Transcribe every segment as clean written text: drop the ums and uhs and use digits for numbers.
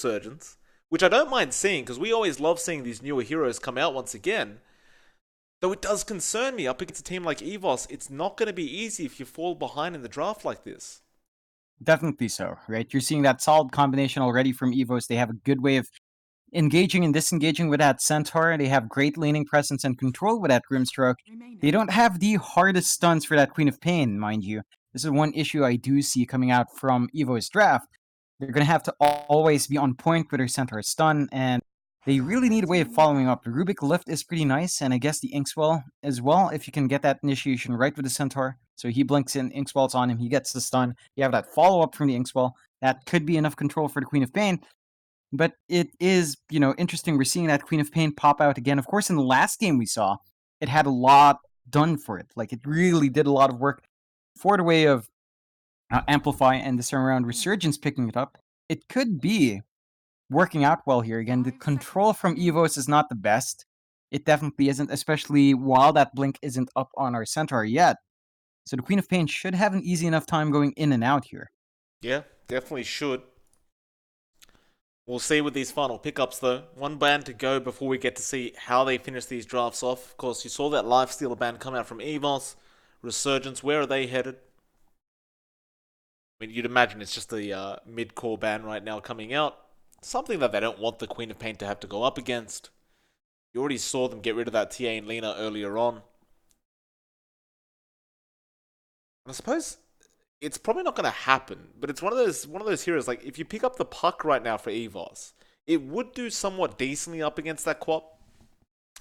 Resurgence, which I don't mind seeing because we always love seeing these newer heroes come out once again. Though it does concern me up against a team like EVOS, it's not going to be easy if you fall behind in the draft like this. Definitely so, right? You're seeing that solid combination already from EVOS. They have a good way of engaging and disengaging with that Centaur. They have great laning presence and control with that Grimstroke. They don't have the hardest stuns for that Queen of Pain, mind you. This is one issue I do see coming out from EVO's draft. They're going to have to always be on point with their Centaur stun, and they really need a way of following up. The Rubik Lift is pretty nice, and I guess the Inkswell as well, if you can get that initiation right with the Centaur. So he blinks in, Inkswell's on him, he gets the stun. You have that follow-up from the Inkswell. That could be enough control for the Queen of Pain. But it is, interesting. We're seeing that Queen of Pain pop out again. Of course, in the last game we saw, it had a lot done for it. Like, it really did a lot of work for the way of Amplify, and this time around Resurgence picking it up. It could be working out well here. Again, the control from EVOS is not the best. It definitely isn't, especially while that blink isn't up on our Centaur yet. So the Queen of Pain should have an easy enough time going in and out here. Yeah, definitely should. We'll see with these final pickups though. One band to go before we get to see how they finish these drafts off. Of course, you saw that Lifestealer band come out from EVOS. Resurgence, where are they headed? I mean, you'd imagine it's just the mid-core band right now coming out. Something that they don't want the Queen of Pain to have to go up against. You already saw them get rid of that TA and Lena earlier on. I suppose it's probably not going to happen, but it's one of those heroes. Like, if you pick up the puck right now for EVOS, it would do somewhat decently up against that Quap.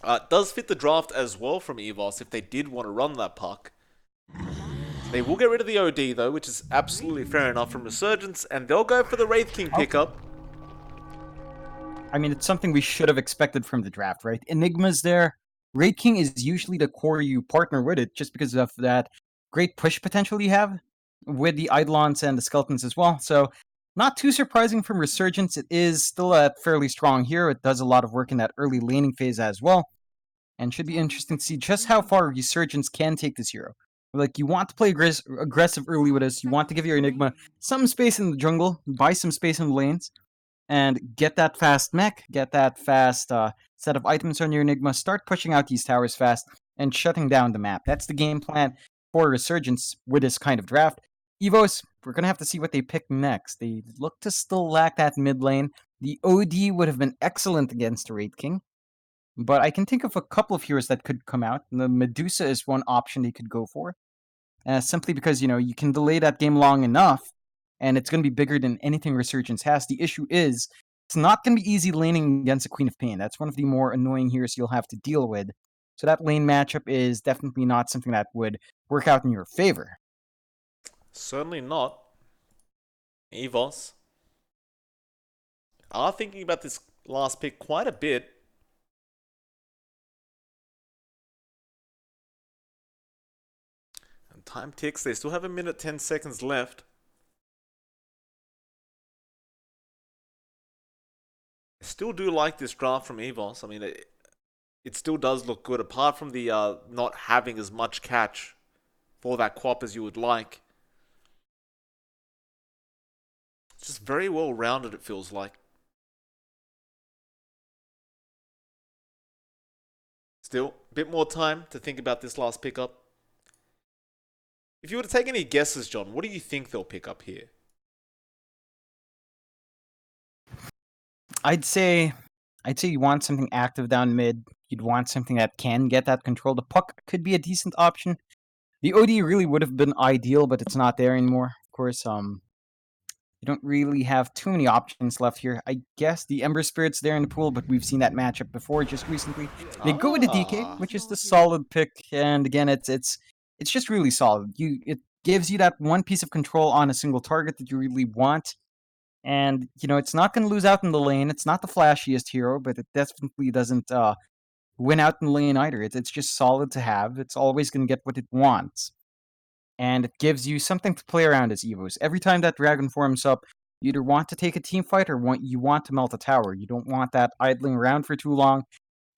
It does fit the draft as well from EVOS if they did want to run that puck. They will get rid of the OD though, which is absolutely fair enough from Resurgence, and they'll go for the Wraith King pickup. I mean, it's something we should have expected from the draft, right? Enigma's there. Wraith King is usually the core you partner with it, just because of that great push potential you have with the Eidolons and the Skeletons as well. So, not too surprising from Resurgence. It is still a fairly strong hero. It does a lot of work in that early laning phase as well. And should be interesting to see just how far Resurgence can take this hero. Like, you want to play aggressive early with us. You want to give your Enigma some space in the jungle, buy some space in the lanes, and get that fast mech, get that fast set of items on your Enigma, start pushing out these towers fast, and shutting down the map. That's the game plan for Resurgence with this kind of draft. EVOS, we're going to have to see what they pick next. They look to still lack that mid lane. The OD would have been excellent against the Wraith King, but I can think of a couple of heroes that could come out. The Medusa is one option they could go for, simply because, you can delay that game long enough, and it's going to be bigger than anything Resurgence has. The issue is, it's not going to be easy laning against a Queen of Pain. That's one of the more annoying heroes you'll have to deal with. So that lane matchup is definitely not something that would work out in your favor. Certainly not. EVOS are thinking about this last pick quite a bit. And time ticks. They still have a minute 10 seconds left. I still do like this draft from EVOS. I mean, it still does look good, apart from the not having as much catch for that Quap as you would like. It's just very well rounded, it feels like. Still, a bit more time to think about this last pickup. If you were to take any guesses, John, what do you think they'll pick up here? I'd say you want something active down mid. You'd want something that can get that control. The puck could be a decent option. The OD really would have been ideal, but it's not there anymore. Of course, you don't really have too many options left here. I guess the Ember Spirit's there in the pool, but we've seen that matchup before just recently. They go with the DK, which is the solid pick, and again, it's just really solid. It gives you that one piece of control on a single target that you really want. And, it's not going to lose out in the lane. It's not the flashiest hero, but it definitely doesn't win out in the lane either. It's just solid to have. It's always going to get what it wants. And it gives you something to play around as EVOS. Every time that dragon forms up, you either want to take a team fight or you want to melt a tower. You don't want that idling around for too long.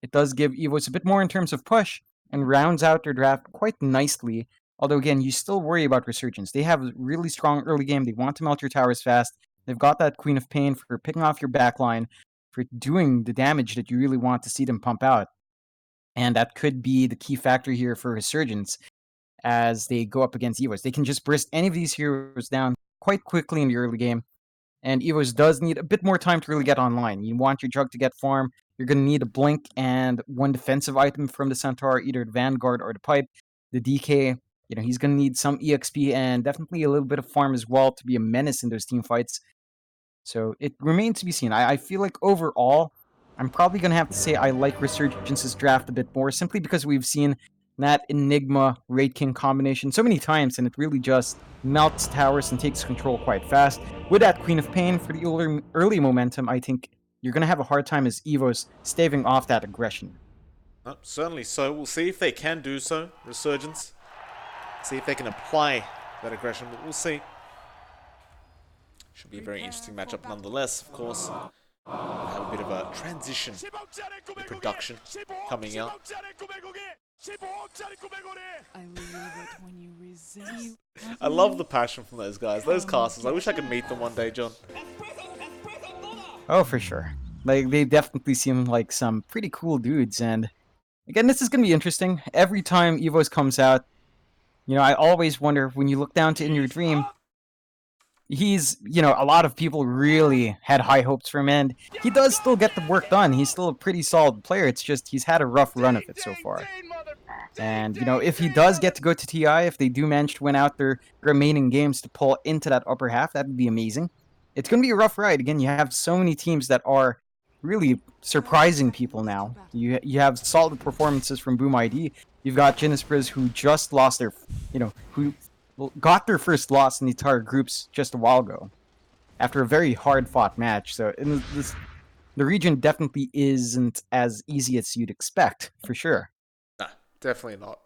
It does give EVOS a bit more in terms of push and rounds out their draft quite nicely. Although, again, you still worry about Resurgence. They have a really strong early game. They want to melt your towers fast. They've got that Queen of Pain for picking off your backline, for doing the damage that you really want to see them pump out. And that could be the key factor here for Resurgence as they go up against EVOS. They can just burst any of these heroes down quite quickly in the early game. And EVOS does need a bit more time to really get online. You want your Jug to get farm. You're going to need a Blink and one defensive item from the Centaur, either the Vanguard or the Pipe. The DK, he's going to need some EXP and definitely a little bit of farm as well to be a menace in those team fights. So it remains to be seen. I feel like overall, I'm probably going to have to say I like Resurgence's draft a bit more, simply because we've seen that Enigma Raid King combination so many times, and it really just melts towers and takes control quite fast. With that Queen of Pain for the early momentum, I think you're going to have a hard time as EVOS staving off that aggression. Certainly so. We'll see if they can do so, Resurgence. See if they can apply that aggression, but we'll see. Should be a very interesting matchup nonetheless, of course. We'll have a bit of a transition in production coming out. I love the passion from those guys, those casters. I wish I could meet them one day, John. Oh, for sure. Like, they definitely seem like some pretty cool dudes, and again, this is going to be interesting. Every time EVOS comes out, I always wonder, when you look down to In Your Dream, he's, a lot of people really had high hopes for him, and he does still get the work done. He's still a pretty solid player. It's just he's had a rough run of it so far. And, if he does get to go to TI, if they do manage to win out their remaining games to pull into that upper half, that would be amazing. It's going to be a rough ride. Again, you have so many teams that are really surprising people now. You have solid performances from Boom ID. You've got Jinispris, who just lost their, who got their first loss in the entire groups just a while ago, after a very hard-fought match. So the region definitely isn't as easy as you'd expect, for sure. Nah, definitely not.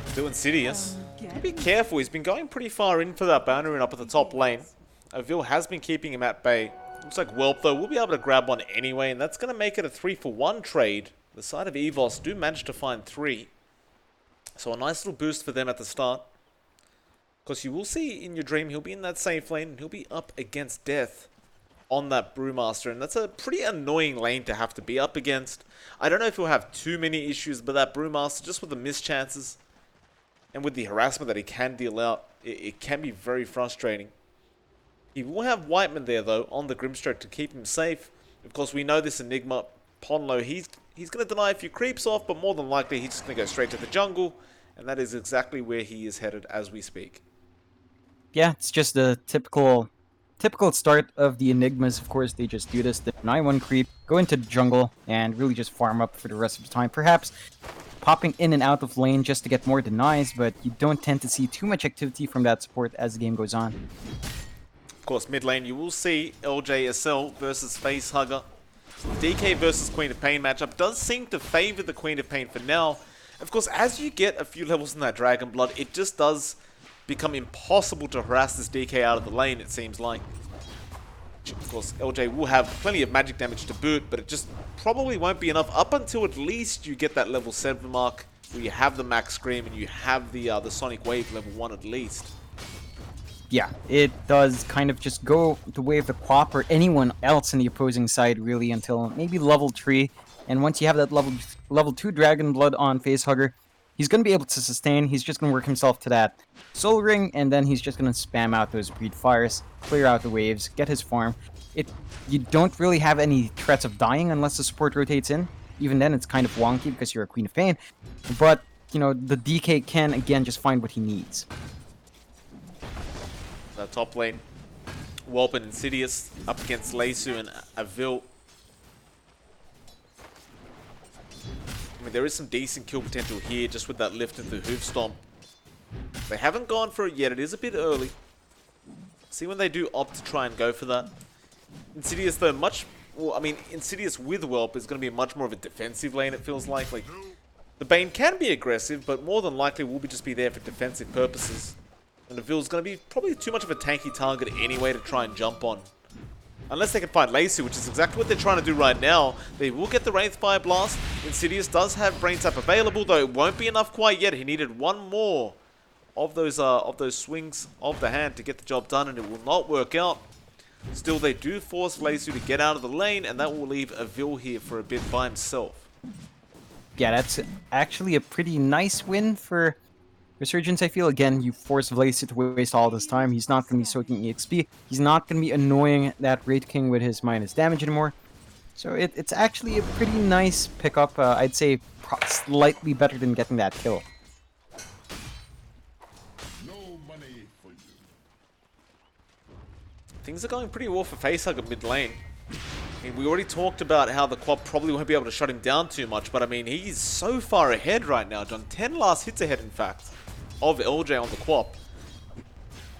Still Insidious. Be careful, he's been going pretty far in for that boundary and up at the top lane. Avil has been keeping him at bay. Looks like Whelp, though, will be able to grab one anyway, and that's going to make it a 3-for-1 trade. The side of EVOS do manage to find 3. So a nice little boost for them at the start. Because you will see In Your Dream, he'll be in that safe lane, and he'll be up against Death on that Brewmaster. And that's a pretty annoying lane to have to be up against. I don't know if he'll have too many issues, but that Brewmaster, just with the missed chances, and with the harassment that he can deal out, it can be very frustrating. He will have Whiteman there, though, on the Grimstroke to keep him safe. Of course, we know this Enigma, Ponlo, he's going to deny a few creeps off, but more than likely he's just going to go straight to the jungle. And that is exactly where he is headed as we speak. Yeah, it's just the typical start of the Enigmas. Of course, they just do this. They deny one creep, go into the jungle, and really just farm up for the rest of the time. Perhaps popping in and out of lane just to get more denies, but you don't tend to see too much activity from that support as the game goes on. Of course, mid lane, you will see LJSL versus Facehugger. DK versus Queen of Pain matchup does seem to favor the Queen of Pain for now. Of course, as you get a few levels in that Dragon Blood, it just does become impossible to harass this DK out of the lane, it seems like. Of course, LJ will have plenty of magic damage to boot, but it just probably won't be enough up until at least you get that level 7 mark, where you have the Max Scream and you have the Sonic Wave level 1 at least. Yeah, it does kind of just go the way of the Quap or anyone else in the opposing side, really, until maybe level 3. And once you have that level 2 Dragon Blood on Facehugger, he's going to be able to sustain. He's just going to work himself to that Soul Ring, and then he's just going to spam out those Breed Fires, clear out the waves, get his farm. You don't really have any threats of dying unless the support rotates in. Even then, it's kind of wonky because you're a Queen of Pain. But, the DK can, again, just find what he needs. Top lane, Whelp and Insidious up against Leisu and Avil. I mean, there is some decent kill potential here just with that lift into the Hoof Stomp. They haven't gone for it yet. It is a bit early. See when they do opt to try and go for that. Insidious, though, Insidious with Whelp is going to be much more of a defensive lane, it feels like. The Bane can be aggressive, but more than likely will just be there for defensive purposes. And Avil's going to be probably too much of a tanky target anyway to try and jump on. Unless they can find Leisu, which is exactly what they're trying to do right now. They will get the Wraithfire Blast. Insidious does have Brain Tap available, though it won't be enough quite yet. He needed one more of those swings of the hand to get the job done, and it will not work out. Still, they do force Vlasu to get out of the lane, and that will leave Avil here for a bit by himself. Yeah, that's actually a pretty nice win for Resurgence. I feel, again, you force Vlasu to waste all this time. He's not going to be soaking EXP. He's not going to be annoying that Wraith King with his minus damage anymore. So it's actually a pretty nice pickup. I'd say slightly better than getting that kill. Things are going pretty well for Facehugger mid lane. I mean, we already talked about how the Quap probably won't be able to shut him down too much, but I mean, he's so far ahead right now, John. 10 last hits ahead, in fact, of LJ on the Quap.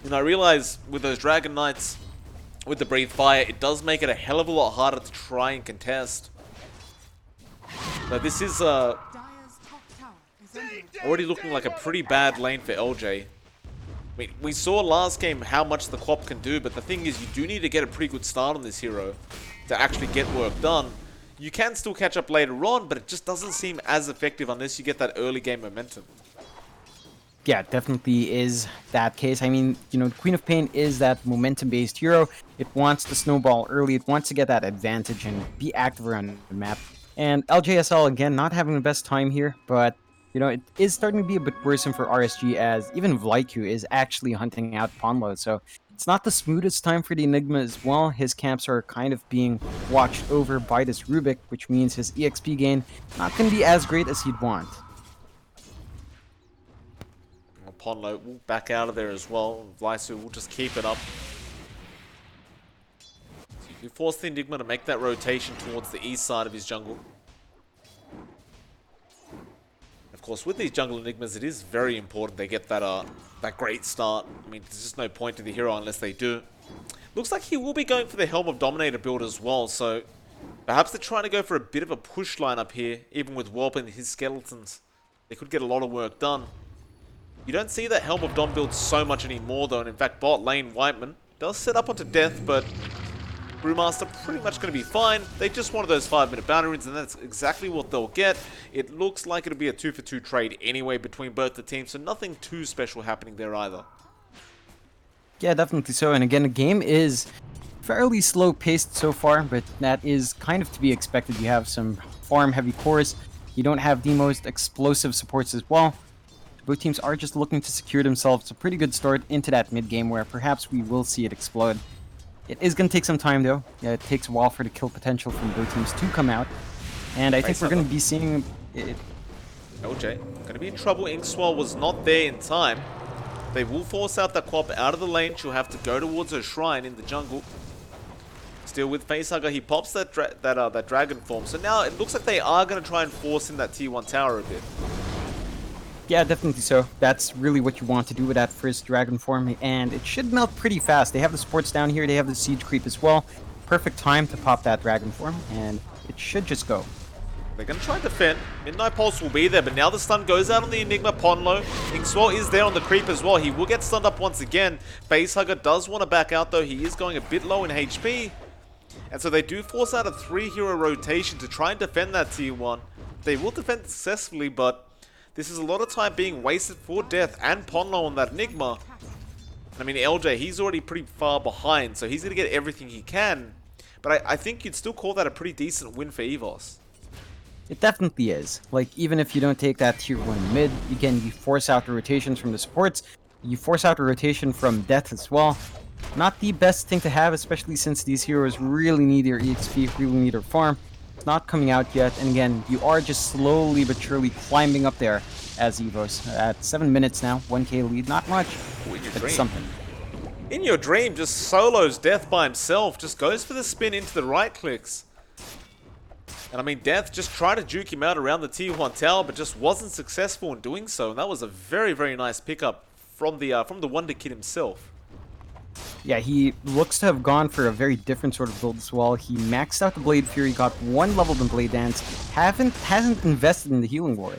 And I realize with those Dragon Knights, with the Breathe Fire, it does make it a hell of a lot harder to try and contest. But this is already looking like a pretty bad lane for LJ. I mean, we saw last game how much the Quap can do, but the thing is, you do need to get a pretty good start on this hero to actually get work done. You can still catch up later on, but it just doesn't seem as effective unless you get that early game momentum. Yeah, it definitely is that case. I mean, you know, Queen of Pain is that momentum-based hero. It wants to snowball early. It wants to get that advantage and be active around the map. And LJSL, again, not having the best time here, but you know, it is starting to be a bit worrisome for RSG, as even Vlaiku is actually hunting out Ponlo. So it's not the smoothest time for the Enigma as well. His camps are kind of being watched over by this Rubik, which means his EXP gain not going to be as great as he'd want. Ponlo will back out of there as well. Vlaiku will just keep it up. So you force the Enigma to make that rotation towards the east side of his jungle. Of course, with these jungle Enigmas, it is very important they get that great start. I mean, there's just no point to the hero unless they do. Looks like he will be going for the Helm of Dominator build as well, so perhaps they're trying to go for a bit of a push lineup here, even with Warp and his skeletons. They could get a lot of work done. You don't see that Helm of Dom build so much anymore though, and in fact bot lane Whiteman does set up onto death, but Brewmaster pretty much going to be fine. They just wanted those 5-minute bounty runes, and that's exactly what they'll get. It looks like it'll be a 2-for-2 trade anyway between both the teams, so nothing too special happening there either. Yeah, definitely so. And again, the game is fairly slow paced so far, but that is kind of to be expected. You have some farm heavy cores. You don't have the most explosive supports as well. Both teams are just looking to secure themselves a pretty good start into that mid game where perhaps we will see it explode. It is going to take some time though. Yeah, it takes a while for the kill potential from both teams to come out. And I think we're going to be seeing it. LJ going to be in trouble. Inkswell was not there in time. They will force out that Quap out of the lane. She'll have to go towards her shrine in the jungle. Still with Facehugger, he pops that dragon form. So now it looks like they are going to try and force in that T1 tower a bit. Yeah, definitely so. That's really what you want to do with that first dragon form, and it should melt pretty fast. They have the supports down here, they have the siege creep as well. Perfect time to pop that dragon form, and it should just go. They're going to try and defend. Midnight Pulse will be there, but now the stun goes out on the Enigma Ponlo. Inkswell is there on the creep as well. He will get stunned up once again. Facehugger does want to back out though. He is going a bit low in HP. And so they do force out a 3-hero rotation to try and defend that T1. They will defend successfully, but this is a lot of time being wasted for death and Ponlo on that Enigma. I mean, LJ, he's already pretty far behind, so he's going to get everything he can. But I think you'd still call that a pretty decent win for EVOS. It definitely is. Like, even if you don't take that tier 1 mid, again, you force out the rotations from the supports. You force out the rotation from death as well. Not the best thing to have, especially since these heroes really need their EXP, really need their farm. It's not coming out yet, and again, you are just slowly but surely climbing up there as EVOS. At 7 minutes now, 1k lead, not much, but something. In your dream, just solos Death by himself, just goes for the spin into the right clicks. And I mean, Death just tried to juke him out around the T1 tower, but just wasn't successful in doing so, and that was a very, very nice pickup from the Wonder Kid himself. Yeah, he looks to have gone for a very different sort of build as well. He maxed out the Blade Fury, got 1 leveled in Blade Dance, hasn't invested in the Healing Ward.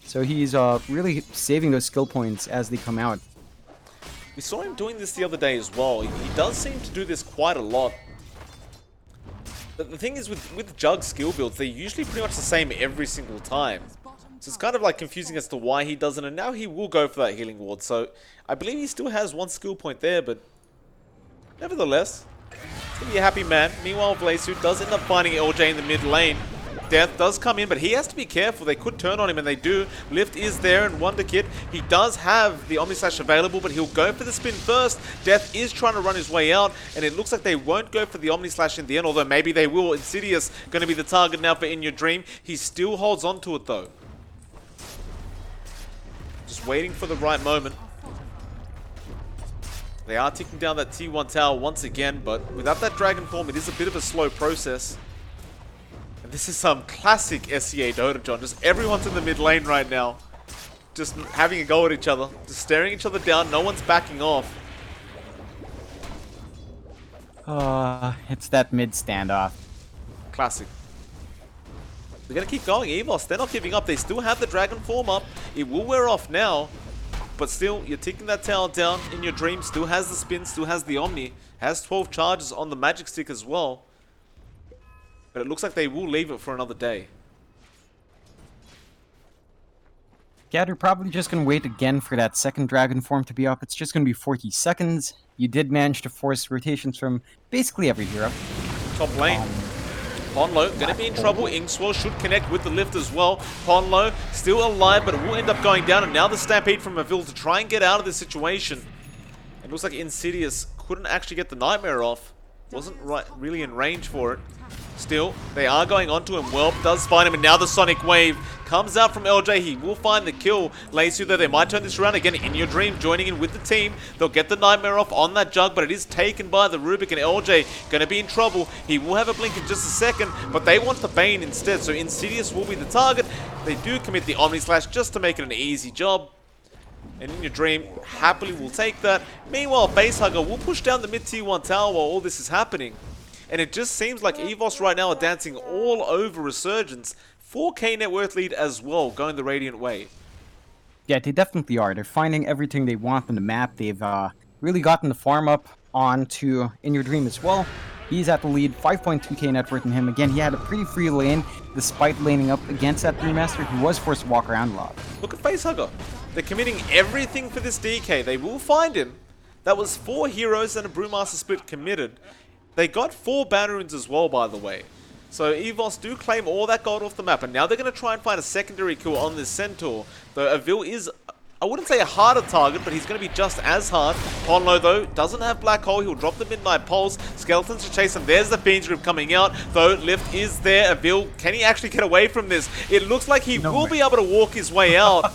So he's really saving those skill points as they come out. We saw him doing this the other day as well. He does seem to do this quite a lot. But the thing is with Jug skill builds, they're usually pretty much the same every single time. So it's kind of like confusing as to why he doesn't, and now he will go for that healing ward. So I believe he still has one skill point there, but nevertheless, it's going to be a happy man. Meanwhile, Vlasu does end up finding LJ in the mid lane. Death does come in, but he has to be careful. They could turn on him, and they do. Lift is there, and Wonder Kid, he does have the Omni Slash available, but he'll go for the spin first. Death is trying to run his way out, and it looks like they won't go for the Omni Slash in the end, although maybe they will. Insidious going to be the target now for In Your Dream. He still holds on to it, though. Just waiting for the right moment. They are ticking down that T1 tower once again, but without that Dragon Form, it is a bit of a slow process. And this is some classic SEA Dota, John. Just everyone's in the mid lane right now. Just having a go at each other. Just staring each other down. No one's backing off. It's that mid standoff. Classic. They're going to keep going. EVOS, they're not giving up. They still have the Dragon Form up. It will wear off now. But still, you're taking that tower down. In Your Dream still has the spin, still has the Omni. Has 12 charges on the Magic Stick as well. But it looks like they will leave it for another day. Yeah, they're probably just going to wait again for that second Dragon Form to be up. It's just going to be 40 seconds. You did manage to force rotations from basically every hero. Top lane. Ponlo going to be in trouble. Ingswell should connect with the lift as well. Ponlo still alive, but it will end up going down. And now the Stampede from Avil to try and get out of this situation. It looks like Insidious couldn't actually get the Nightmare off. Wasn't really in range for it. Still, they are going onto him. Whelp does find him, and now the Sonic Wave comes out from LJ. He will find the kill. Lasu, though, they might turn this around again. In Your Dream joining in with the team. They'll get the Nightmare off on that Jug, but it is taken by the Rubik, and LJ going to be in trouble. He will have a blink in just a second, but they want the Bane instead, so Insidious will be the target. They do commit the Omni Slash just to make it an easy job. And In Your Dream happily will take that. Meanwhile, Facehugger will push down the mid T1 tower while all this is happening. And it just seems like EVOS right now are dancing all over Resurgence. 4k net worth lead as well, going the Radiant way. Yeah, they definitely are. They're finding everything they want on the map. They've really gotten the farm up onto In Your Dream as well. He's at the lead, 5.2k net worth in him. Again, he had a pretty free lane, despite laning up against that Brewmaster. He was forced to walk around a lot. Look at Facehugger. They're committing everything for this DK. They will find him. That was 4 heroes and a Brewmaster split committed. They got 4 banner runes as well, by the way. So EVOS do claim all that gold off the map, and now they're going to try and find a secondary kill on this Centaur. Though Avil is, I wouldn't say a harder target, but he's going to be just as hard. Ponlo, though, doesn't have Black Hole. He'll drop the Midnight Pulse. Skeletons to chase him. There's the Fiend's Grip coming out. Though, Lift is there. Avil, can he actually get away from this? It looks like he will be able to walk his way out.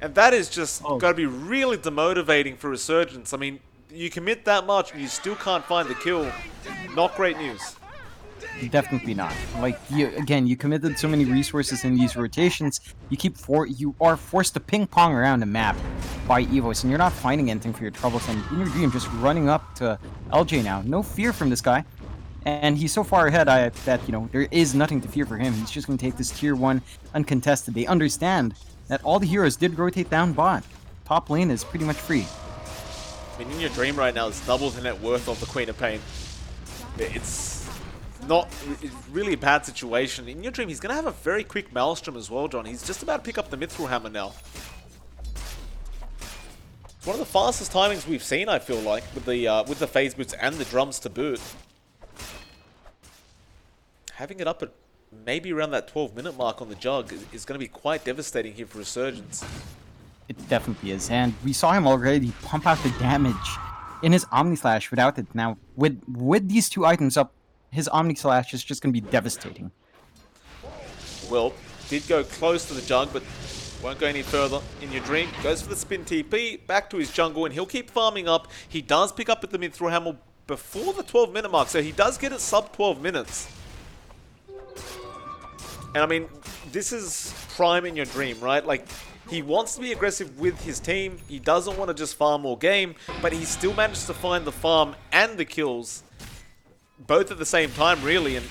And that is just going to be really demotivating for Resurgence. I mean, you commit that much and you still can't find the kill. Not great news. Definitely not. Like, you committed so many resources in these rotations. You are forced to ping pong around the map by EVOS, and you're not finding anything for your troubles. And In Your Dream just running up to LJ now. No fear from this guy. And he's so far ahead that, there is nothing to fear for him. He's just going to take this tier 1 uncontested. They understand that all the heroes did rotate down bot. Top lane is pretty much free. I mean, In Your Dream right now is double the net worth of the Queen of Pain. It's really a bad situation. In Your Dream, he's going to have a very quick Maelstrom as well, John. He's just about to pick up the Mithril Hammer now. It's one of the fastest timings we've seen, I feel like, with the phase boots and the drums to boot. Having it up at maybe around that 12-minute mark on the Jug is going to be quite devastating here for Resurgence. It definitely is, and we saw him already pump out the damage in his Omni Slash without it. Now, with these 2 items up, his Omni Slash is just going to be devastating. Well, did go close to the Jug, but won't go any further. In Your Dream, goes for the spin TP, back to his jungle, and he'll keep farming up. He does pick up at the Mithril Hammer before the 12-minute mark, so he does get it sub 12 minutes. And I mean, this is prime In Your Dream, right? Like, he wants to be aggressive with his team. He doesn't want to just farm all game, but he still manages to find the farm and the kills, both at the same time, really. And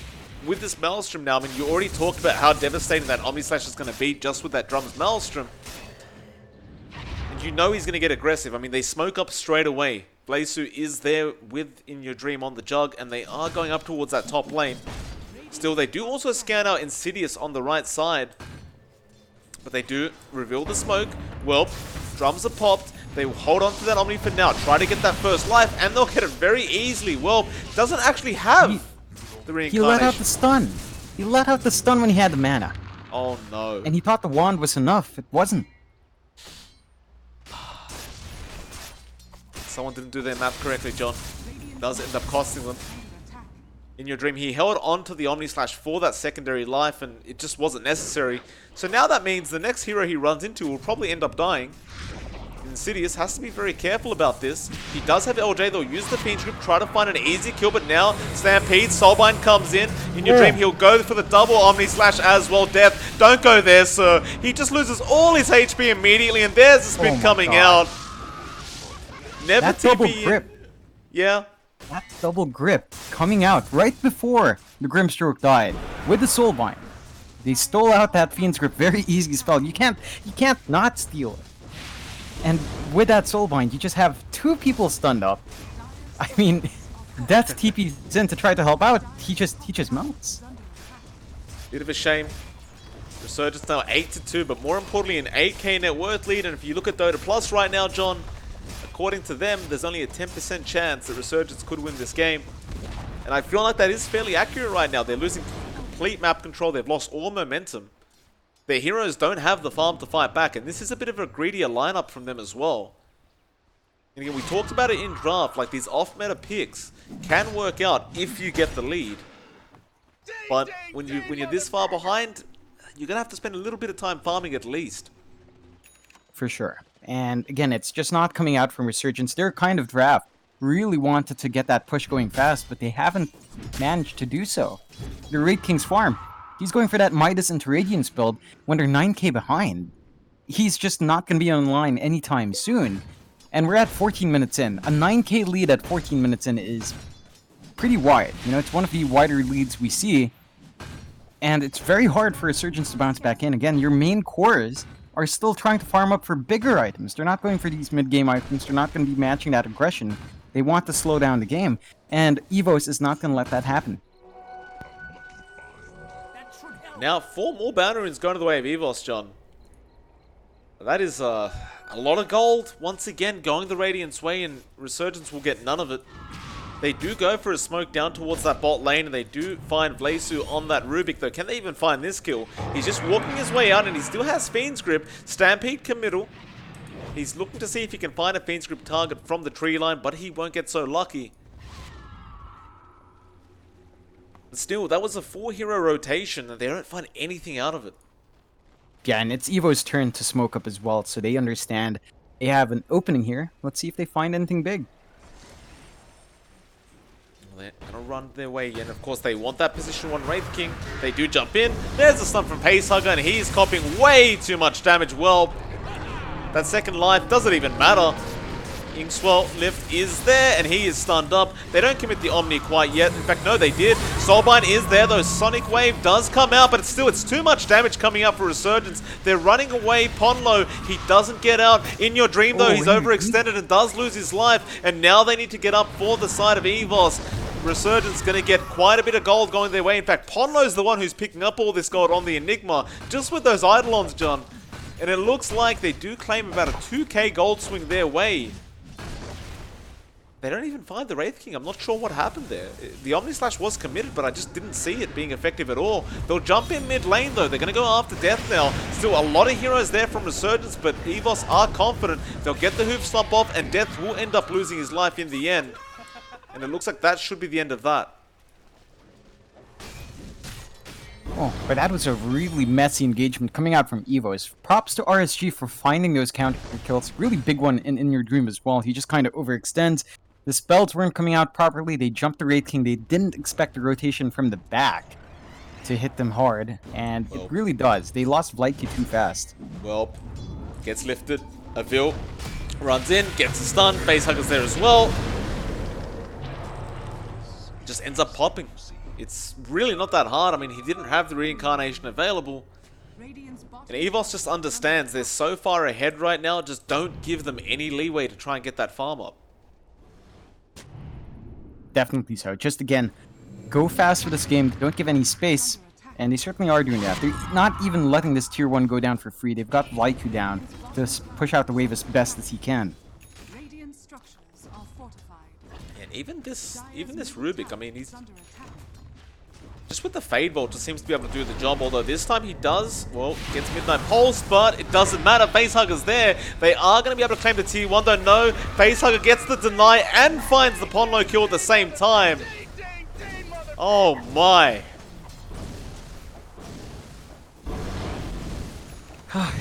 with this Maelstrom now, I mean, you already talked about how devastating that Omni Slash is going to be just with that Drums Maelstrom. And you know he's going to get aggressive. I mean, they smoke up straight away. Blazu is there with In Your Dream on the Jug, and they are going up towards that top lane. Still, they do also scan out Insidious on the right side. But they do reveal the smoke. Well, drums are popped. They will hold on to that Omni for now. Try to get that first life, and they'll get it very easily. Well, doesn't actually have the reincarnation. He let out the stun. He let out the stun when he had the mana. Oh no. And he thought the wand was enough. It wasn't. Someone didn't do their math correctly, John. It does end up costing them. In your dream, he held on to the Omni Slash for that secondary life, and it just wasn't necessary. So now that means the next hero he runs into will probably end up dying. Insidious has to be very careful about this. He does have LJ, they'll use the Fiend's Grip, try to find an easy kill, but now Stampede, Soulbind comes in. In your dream, he'll go for the double Omni Slash as well. Death, don't go there, sir. He just loses all his HP immediately, and there's the spin coming out. Never that double grip. Yeah. That double grip coming out right before the Grimstroke died with the Soulbind. They stole out that Fiend's Grip, very easy spell. You can't not steal it. And with that Soulbind, you just have two people stunned up. I mean, Death TP's in to try to help out. He just melts. Bit of a shame. Resurgence now 8-2, but more importantly, an 8k net worth lead. And if you look at Dota Plus right now, John, according to them, there's only a 10% chance that Resurgence could win this game. And I feel like that is fairly accurate right now. They're losing complete map control. They've lost all momentum. Their heroes don't have the farm to fight back, and this is a bit of a greedier lineup from them as well. And again, we talked about it in draft, like these off-meta picks can work out if you get the lead. But when you're this far behind, you're gonna have to spend a little bit of time farming at least. For sure. And again, it's just not coming out from Resurgence. Their kind of draft really wanted to get that push going fast, but they haven't managed to do so. The Raid King's farm. He's going for that Midas into Radiance build when they're 9k behind. He's just not going to be online anytime soon. And we're at 14 minutes in. A 9k lead at 14 minutes in is pretty wide. You know, it's one of the wider leads we see. And it's very hard for Resurgence to bounce back in. Again, your main cores are still trying to farm up for bigger items. They're not going for these mid-game items. They're not going to be matching that aggression. They want to slow down the game. And EVOS is not going to let that happen. Now, 4 more bounty runes going to the way of EVOS, John. That is a lot of gold. Once again, going the Radiant's way, and Resurgence will get none of it. They do go for a smoke down towards that bot lane, and they do find Vlasu on that Rubik, though. Can they even find this kill? He's just walking his way out, and he still has Fiend's Grip. Stampede committal. He's looking to see if he can find a Fiend's Grip target from the tree line, but he won't get so lucky. Still, that was a 4-hero rotation, and they don't find anything out of it. Yeah, and it's Evo's turn to smoke up as well, so they understand they have an opening here. Let's see if they find anything big. They're going to run their way in. Of course, they want that position 1 Wraith King. They do jump in. There's a stun from Facehugger, and he's copying way too much damage. Well, that second life doesn't even matter. Inkswell lift is there, and he is stunned up. They don't commit the Omni quite yet. In fact, no, they did. Soulbind is there, though. Sonic Wave does come out, but it's too much damage coming out for Resurgence. They're running away. Ponlo, he doesn't get out. In your dream, though, he's overextended and does lose his life, and now they need to get up for the side of EVOS. Resurgence going to get quite a bit of gold going their way. In fact, Ponlo's the one who's picking up all this gold on the Enigma, just with those Eidolons, John. And it looks like they do claim about a 2k gold swing their way. They don't even find the Wraith King. I'm not sure what happened there. The Omni Slash was committed, but I just didn't see it being effective at all. They'll jump in mid lane, though. They're going to go after Death now. Still a lot of heroes there from Resurgence, but EVOS are confident. They'll get the hoof slump off, and Death will end up losing his life in the end. And it looks like that should be the end of that. Oh, but that was a really messy engagement coming out from EVOS. Props to RSG for finding those counter kills. Really big one in your dream as well. He just kind of overextends. The spells weren't coming out properly. They jumped the Wraith King. They didn't expect a rotation from the back to hit them hard. And it really does. They lost Vlightki too fast. Well, gets lifted. Avil runs in, gets a stun. Facehugger's there as well. Just ends up popping. It's really not that hard. I mean, he didn't have the reincarnation available. And EVOS just understands they're so far ahead right now, just don't give them any leeway to try and get that farm up. Definitely so. Just again, go fast for this game. Don't give any space. And they certainly are doing that. They're not even letting this tier 1 go down for free. They've got Laiku down to push out the wave as best as he can. Radiant structures are fortified. And even this Rubik, I mean, he's just with the Fade Bolt just seems to be able to do the job, although this time he does, well, gets Midnight Pulse, but it doesn't matter. Facehugger's there. They are going to be able to claim the tier 1, though no. Facehugger gets the deny and finds the Ponlo kill at the same time. Oh my.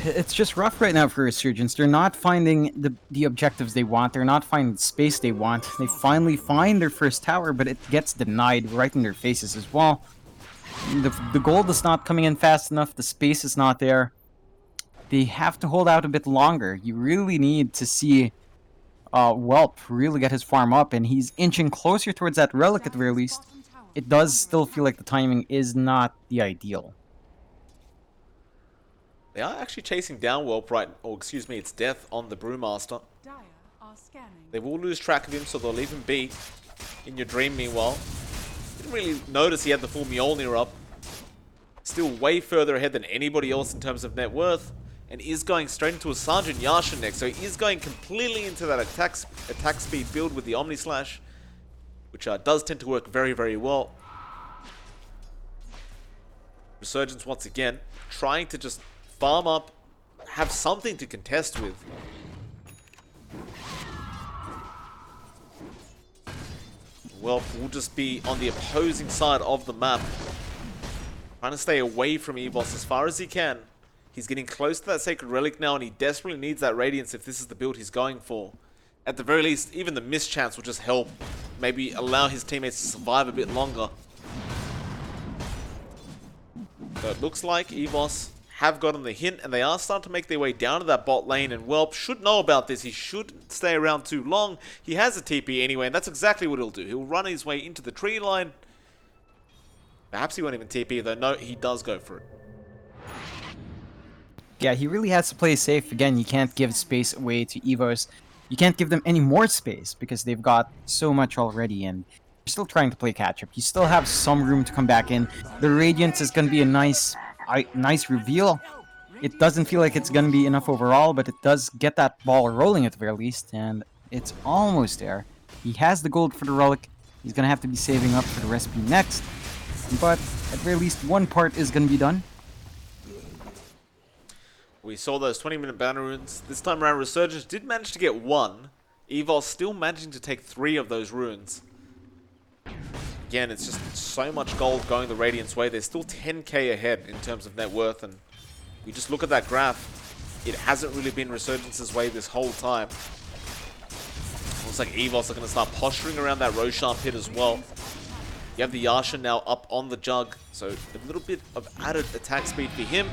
It's just rough right now for Resurgence. They're not finding the objectives they want. They're not finding the space they want. They finally find their first tower, but it gets denied right in their faces as well. The gold is not coming in fast enough. The space is not there. They have to hold out a bit longer. You really need to see Whelp really get his farm up, and he's inching closer towards that relic at the very least. It does still feel like the timing is not the ideal. They are actually chasing down Whelp right, or excuse me, it's Death on the Brewmaster. Dire are scanning. They will lose track of him, so they'll leave him be. In your dream, meanwhile. Didn't really notice he had the full Mjolnir up. Still way further ahead than anybody else in terms of net worth. And is going straight into a Sergeant Yasha next, so he is going completely into that attack speed build with the Omni Slash. Which does tend to work very, very well. Resurgence once again, trying to just farm up, have something to contest with. Well, we'll just be on the opposing side of the map. Trying to stay away from EVOS as far as he can. He's getting close to that Sacred Relic now, and he desperately needs that Radiance if this is the build he's going for. At the very least, even the mischance will just help. Maybe allow his teammates to survive a bit longer. So it looks like EVOS have gotten the hint, and they are starting to make their way down to that bot lane, and Whelp should know about this. He shouldn't stay around too long. He has a TP anyway, and that's exactly what he'll do. He'll run his way into the tree line. Perhaps he won't even TP, though. No, he does go for it. Yeah, he really has to play safe. Again, you can't give space away to EVOS. You can't give them any more space because they've got so much already, and you're still trying to play catch-up. You still have some room to come back in. The Radiance is going to be a nice reveal. It doesn't feel like it's going to be enough overall, but it does get that ball rolling at the very least, and it's almost there. He has the gold for the relic. He's going to have to be saving up for the recipe next, but at the very least, one part is going to be done. We saw those 20-minute banner runes. This time around, Resurgence did manage to get one. EVOS still managing to take 3 of those runes. Again, it's just so much gold going the Radiant's way. They're still 10k ahead in terms of net worth, and you just look at that graph. It hasn't really been Resurgence's way this whole time. Looks like EVOS are going to start posturing around that Roshan pit as well. You have the Yasha now up on the Jug, so a little bit of added attack speed for him.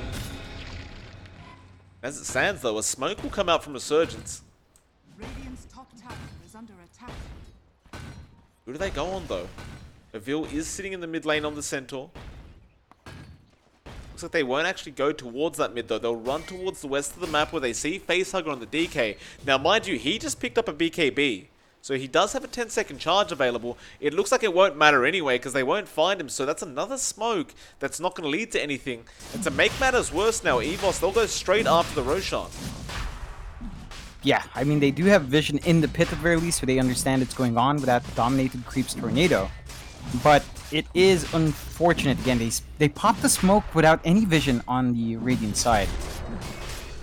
As it stands, though, a smoke will come out from Resurgence. Radiant's top tower is under attack. Who do they go on, though? Avil is sitting in the mid lane on the Centaur. Looks like they won't actually go towards that mid, though. They'll run towards the west of the map where they see Facehugger on the DK. Now, mind you, he just picked up a BKB. So he does have a 10-second charge available. It looks like it won't matter anyway because they won't find him. So that's another smoke that's not going to lead to anything. And to make matters worse now, EVOS, they'll go straight after the Roshan. Yeah, I mean, they do have vision in the pit at the very least, so they understand it's going on with that Dominated Creeps Tornado. But it is unfortunate, again, they popped the smoke without any vision on the Radiant side.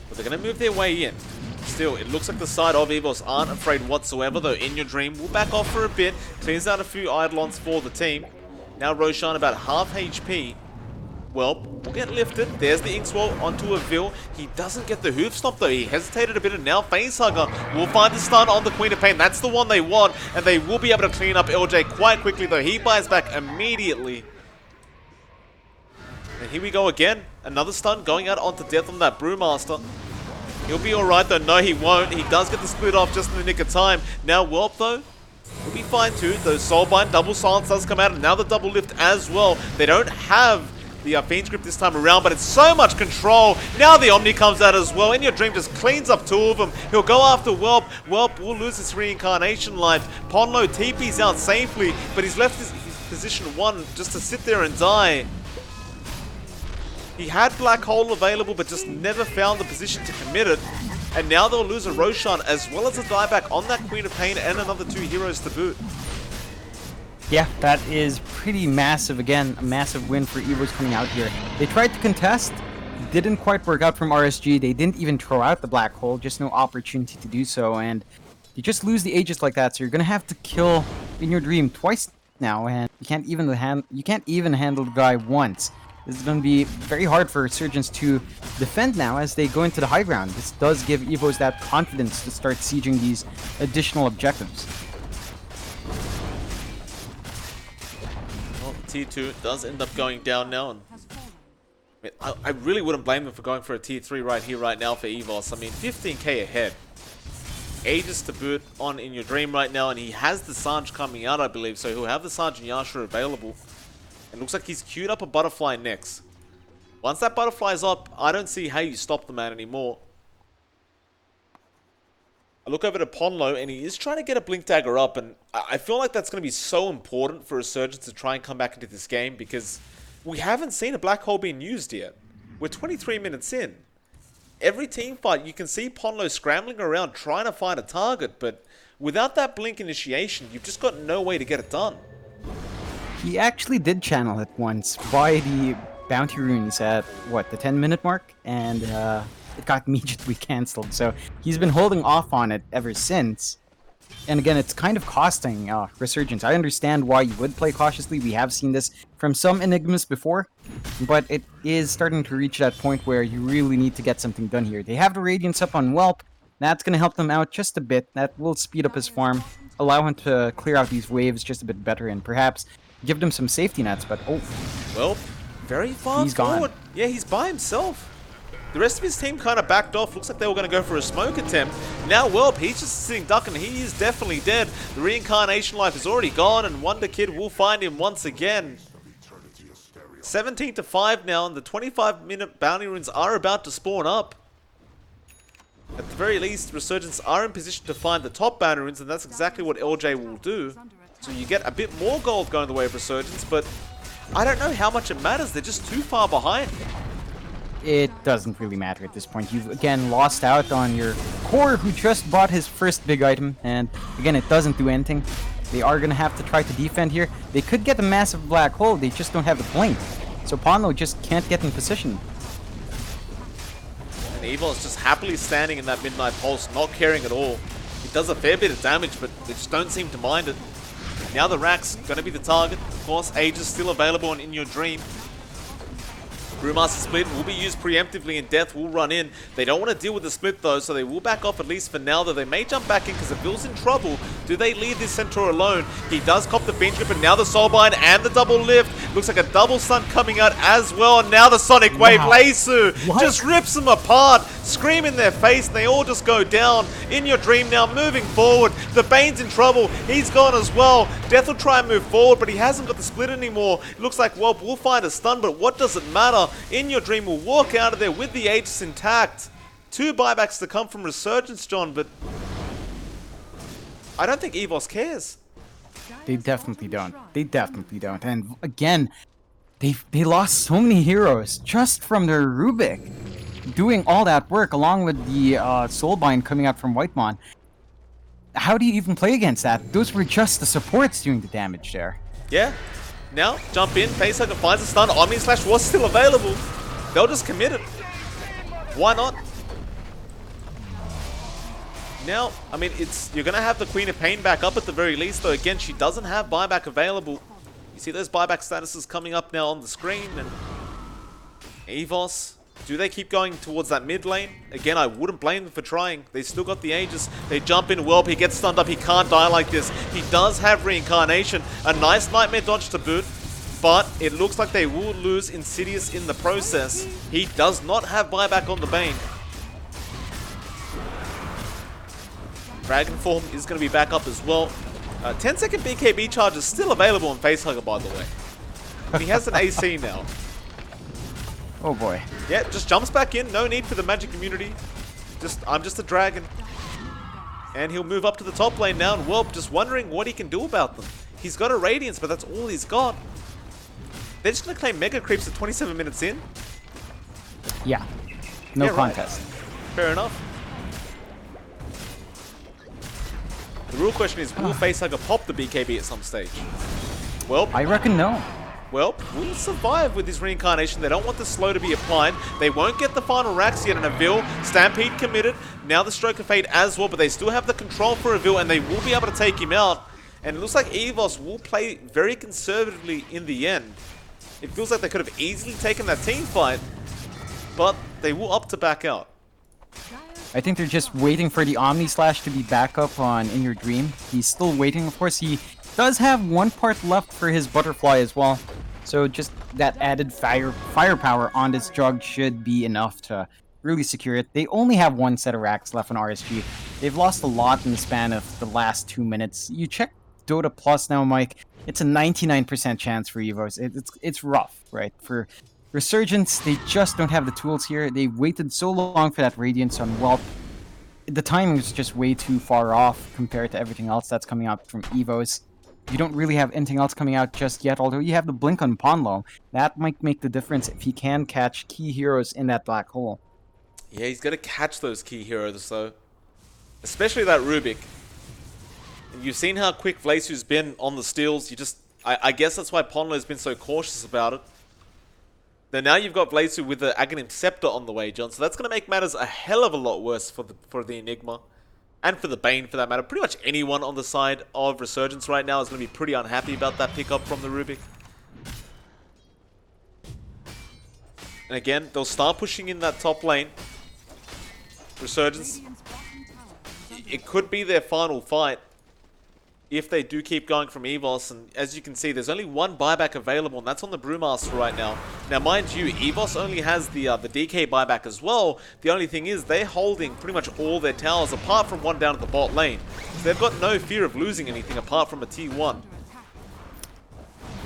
But they're going to move their way in. Still, it looks like the side of EVOS aren't afraid whatsoever, though In Your Dream will back off for a bit, cleans out a few Eidolons for the team. Now Roshan about half HP. Well, will get lifted. There's the Inkswell onto Avil. He doesn't get the hoof stomp though. He hesitated a bit, and now Facehugger will find the stun on the Queen of Pain. That's the one they want, and they will be able to clean up LJ quite quickly, though. He buys back immediately. And here we go again. Another stun going out onto Death on that Brewmaster. He'll be alright though. No, he won't. He does get the split off just in the nick of time. Now Whelp though, he'll be fine too. The Soulbind double silence does come out, and now the double lift as well. They don't have the Fiend's Grip this time around, but it's so much control. Now the Omni comes out as well. In Your Dream just cleans up 2 of them. He'll go after Whelp. Whelp will lose his reincarnation life. Ponlo TP's out safely, but he's left his position 1 just to sit there and die. He had Black Hole available, but just never found the position to commit it. And now they'll lose a Roshan as well as a dieback on that Queen of Pain and another 2 heroes to boot. Yeah, that is pretty massive. Again, a massive win for EVOS coming out here. They tried to contest, didn't quite work out from RSG. They didn't even throw out the Black Hole, just no opportunity to do so. And you just lose the Aegis like that, so you're gonna have to kill In Your Dream twice now, and you can't even handle the guy once. This is going to be very hard for Resurgence to defend now as they go into the high ground. This does give EVOS that confidence to start sieging these additional objectives. Well, T2 does end up going down now. And I really wouldn't blame them for going for a T3 right here, right now for EVOS. I mean, 15k ahead. Aegis to boot on In Your Dream right now, and he has the Sanj coming out, I believe, so he'll have the Sanj and Yasha available. It looks like he's queued up a Butterfly next. Once that Butterfly's up, I don't see how you stop the man anymore. I look over to Ponlo, and he is trying to get a Blink Dagger up, and I feel like that's going to be so important for Resurgence to try and come back into this game, because we haven't seen a Black Hole being used yet. We're 23 minutes in. Every team fight, you can see Ponlo scrambling around trying to find a target, but without that Blink initiation, you've just got no way to get it done. He actually did channel it once by the bounty runes at, what, the 10-minute mark? And it got immediately cancelled, so he's been holding off on it ever since. And again, it's kind of costing Resurgence. I understand why you would play cautiously. We have seen this from some Enigmas before, but it is starting to reach that point where you really need to get something done here. They have the Radiance up on Whelp. That's going to help them out just a bit. That will speed up his farm, allow him to clear out these waves just a bit better, and perhaps give them some safety nets, but oh. Well, very far He's forward. gone. Yeah, he's by himself. The rest of his team kind of backed off. Looks like they were going to go for a smoke attempt. Now, Whelp, he's just sitting duck, and he is definitely dead. The reincarnation life is already gone, and Wonder Kid will find him once again. 17-5 now, and the 25-minute bounty runes are about to spawn up. At the very least, Resurgence are in position to find the top bounty runes, and that's exactly what LJ will do. So you get a bit more gold going the way of Resurgence, but I don't know how much it matters. They're just too far behind. It doesn't really matter at this point. You've again lost out on your core, who just bought his first big item, and again, it doesn't do anything. They are going to have to try to defend here. They could get a massive Black Hole, they just don't have the blink. So Ponlo just can't get in position. And EVOS is just happily standing in that Midnight Pulse, not caring at all. It does a fair bit of damage, but they just don't seem to mind it. Now the Rack's going to be the target. Of course, Aegis still available in Your Dream. Brewmaster Split will be used preemptively, and Death will run in. They don't want to deal with the split though, so they will back off at least for now, though they may jump back in because if Bill's in trouble, do they leave this Centaur alone? He does cop the Fiend Grip, and now the Soulbind and the double lift. Looks like a double stun coming out as well, and now the Sonic Wave. Wow. Leisu just rips them apart, scream in their face, and they all just go down. In Your Dream now moving forward. The Bane's in trouble, he's gone as well. Death will try and move forward, but he hasn't got the split anymore. It looks like Whelp will find a stun, but what does it matter? In Your Dream will walk out of there with the Aegis intact. 2 buybacks to come from Resurgence, John, but I don't think EVOS cares. They definitely don't. They definitely don't. And again, they lost so many heroes just from their Rubik. Doing all that work along with the Soulbind coming out from Whitemon. How do you even play against that? Those were just the supports doing the damage there. Yeah. Now, jump in, Facehugger finds a stun, Omni Slash was still available. They'll just commit it. Why not? Now, I mean, you're going to have the Queen of Pain back up at the very least, though again, she doesn't have buyback available. You see those buyback statuses coming up now on the screen, and EVOS, do they keep going towards that mid lane? Again, I wouldn't blame them for trying. They still got the Aegis. They jump in, Whelp, he gets stunned up, he can't die like this. He does have Reincarnation, a nice Nightmare dodge to boot, but it looks like they will lose Insidious in the process. He does not have buyback on the Bane. Dragon Form is going to be back up as well. 10-second BKB charge is still available on Facehugger, by the way. He has an AC now. Oh boy. Yeah, just jumps back in. No need for the magic immunity. I'm just a dragon. And he'll move up to the top lane now, and Whelp just wondering what he can do about them. He's got a Radiance, but that's all he's got. They're just going to claim Mega Creeps at 27 minutes in. Yeah, no Yeah, right. contest. Fair enough. The real question is, will Facehugger pop the BKB at some stage? Well, I reckon no. Well, we'll survive with this reincarnation. They don't want the slow to be applied. They won't get the final racks yet in Avil. Stampede committed. Now the Stroke of Fate as well, but they still have the control for Avil, and they will be able to take him out. And it looks like EVOS will play very conservatively in the end. It feels like they could have easily taken that team fight, but they will opt to back out. I think they're just waiting for the Omni Slash to be back up on In Your Dream. He's still waiting. Of course, he does have one part left for his Butterfly as well. So just that added firepower on this jug should be enough to really secure it. They only have one set of racks left on RSG. They've lost a lot in the span of the last 2 minutes. You check Dota Plus now, Mike. It's a 99% chance for EVOS. It's rough, right? For Resurgence, they just don't have the tools here. They waited so long for that Radiance on Whelp. The timing is just way too far off compared to everything else that's coming out from EVOS. You don't really have anything else coming out just yet, although you have the blink on Ponlo. That might make the difference if he can catch key heroes in that black hole. Yeah, he's got to catch those key heroes, though. Especially that Rubik. You've seen how quick Vlasu's been on the steals. I guess that's why Ponlo's been so cautious about it. Then now you've got Vlasu with the Aghanim Scepter on the way, John. So that's going to make matters a hell of a lot worse for the Enigma. And for the Bane, for that matter. Pretty much anyone on the side of Resurgence right now is going to be pretty unhappy about that pickup from the Rubik. And again, they'll start pushing in that top lane. Resurgence, it could be their final fight if they do keep going from EVOS. And as you can see, there's only one buyback available, and that's on the Brewmaster right now. Now, mind you, EVOS only has the DK buyback as well. The only thing is, they're holding pretty much all their towers, apart from one down at the bot lane. So they've got no fear of losing anything apart from a T1.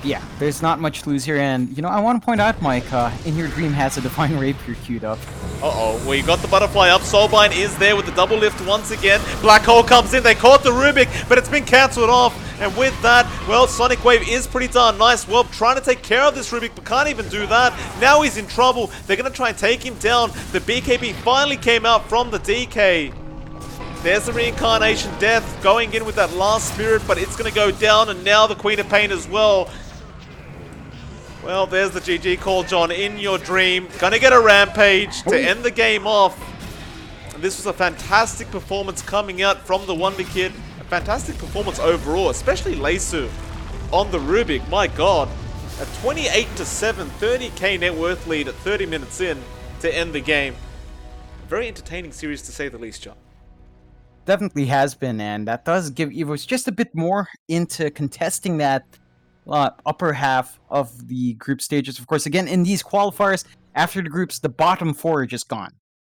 Yeah, there's not much to lose here, and, you know, I want to point out, Mike, In Your Dream has a Divine Rapier queued up. Uh-oh, well, you got the Butterfly up. Soulbind is there with the double lift once again. Black Hole comes in. They caught the Rubik, but it's been cancelled off. And with that, well, Sonic Wave is pretty darn nice. Well, trying to take care of this Rubik, but can't even do that. Now he's in trouble. They're going to try and take him down. The BKB finally came out from the DK. There's the Reincarnation Death going in with that last Spirit, but it's going to go down. And now the Queen of Pain as well. Well, there's the GG call, John. In Your Dream. Gonna get a Rampage to end the game off. And this was a fantastic performance coming out from the Wonder Kid. A fantastic performance overall, especially Leisu on the Rubik. My God. A 28-7, 30k net worth lead at 30 minutes in to end the game. A very entertaining series to say the least, John. Definitely has been, and that does give EVOS just a bit more into contesting that upper half of the group stages. Of course, again, in these qualifiers, after the groups, the bottom four are just gone.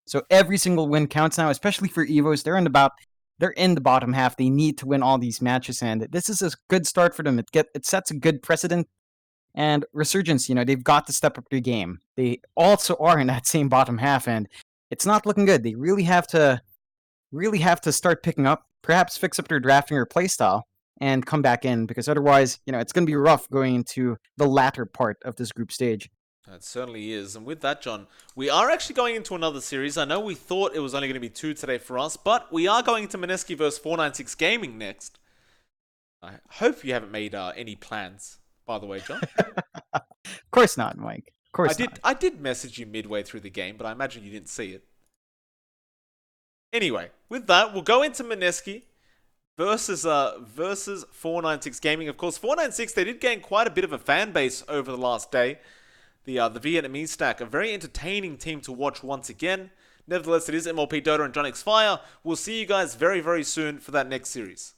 So every single win counts now, especially for EVOS. They're in the bottom half. They need to win all these matches, and this is a good start for them. It sets a good precedent. And Resurgence, you know, they've got to step up their game. They also are in that same bottom half, and it's not looking good. They really have to start picking up, perhaps fix up their drafting or playstyle, and come back in, because otherwise, you know, it's going to be rough going into the latter part of this group stage. It certainly is. And with that, John, we are actually going into another series. I know we thought it was only going to be 2 today for us, but we are going into Mineski vs 496 Gaming next. I hope you haven't made any plans, by the way, John. Of course not, Mike. Of course not. I did message you midway through the game, but I imagine you didn't see it. Anyway, with that, we'll go into Mineski versus 496 Gaming. Of course, 496, they did gain quite a bit of a fan base over the last day. The Vietnamese stack, a very entertaining team to watch once again. Nevertheless, it is MLPDotA and johnxfire. We'll see you guys very, very soon for that next series.